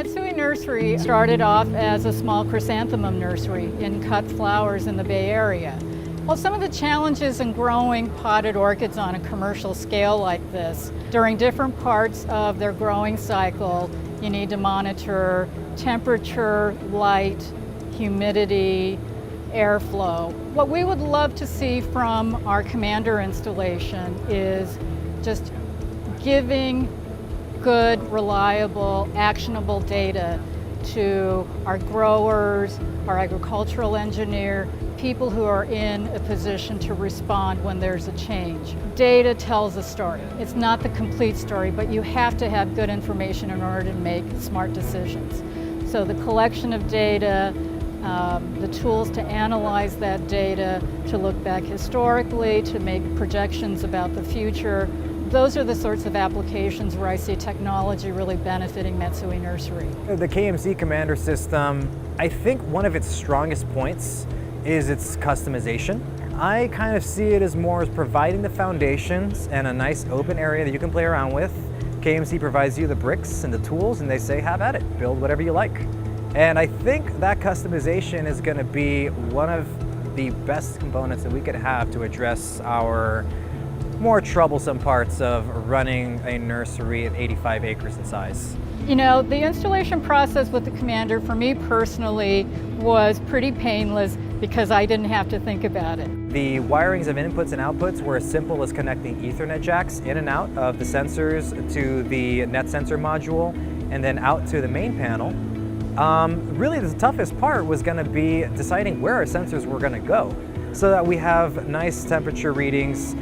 Matsui Nursery started off as a small chrysanthemum nursery in cut flowers in the Bay Area. Well, some of the challenges in growing potted orchids on a commercial scale like this, during different parts of their growing cycle, you need to monitor temperature, light, humidity, airflow. What we would love to see from our Commander installation is just giving good, reliable, actionable data to our growers, our agricultural engineer, people who are in a position to respond when there's a change. Data tells a story. It's not the complete story, but you have to have good information in order to make smart decisions. So the collection of data, the tools to analyze that data, to look back historically, to make projections about the future, those are the sorts of applications where I see technology really benefiting Matsui Nursery. The KMC Commander system, I think one of its strongest points is its customization. I kind of see it as more as providing the foundations and a nice open area that you can play around with. KMC provides you the bricks and the tools, and they say have at it, build whatever you like. And I think that customization is going to be one of the best components that we could have to address our more troublesome parts of running a nursery at 85 acres in size. You know, the installation process with the Commander for me personally was pretty painless because I didn't have to think about it. The wirings of inputs and outputs were as simple as connecting Ethernet jacks in and out of the sensors to the net sensor module and then out to the main panel. Really the toughest part was going to be deciding where our sensors were going to go so that we have nice temperature readings,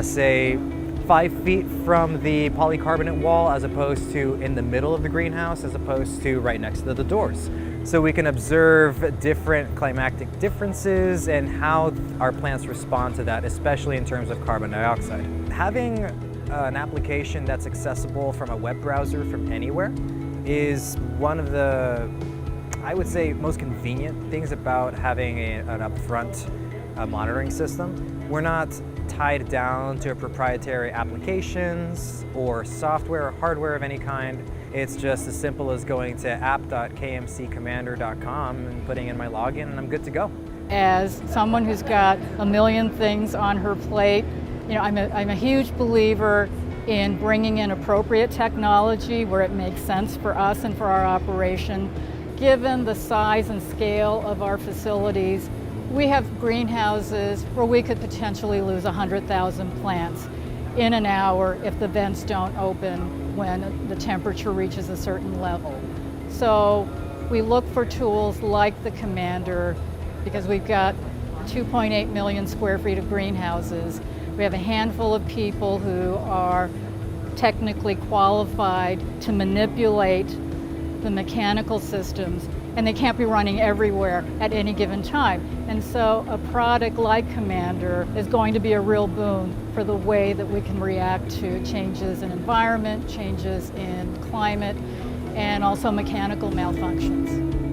say 5 feet from the polycarbonate wall as opposed to in the middle of the greenhouse as opposed to right next to the doors. So we can observe different climatic differences and how our plants respond to that, especially in terms of carbon dioxide. Having an application that's accessible from a web browser from anywhere is one of the, I would say, most convenient things about having an upfront monitoring system. We're not tied down to proprietary applications or software or hardware of any kind. It's just as simple as going to app.kmccommander.com and putting in my login and I'm good to go. As someone who's got a million things on her plate, you know, I'm a huge believer in bringing in appropriate technology where it makes sense for us and for our operation. Given the size and scale of our facilities, we have greenhouses where we could potentially lose 100,000 plants in an hour if the vents don't open when the temperature reaches a certain level. So we look for tools like the Commander because we've got 2.8 million square feet of greenhouses. We have a handful of people who are technically qualified to manipulate the mechanical systems, and they can't be running everywhere at any given time. And so a product like Commander is going to be a real boon for the way that we can react to changes in environment, changes in climate, and also mechanical malfunctions.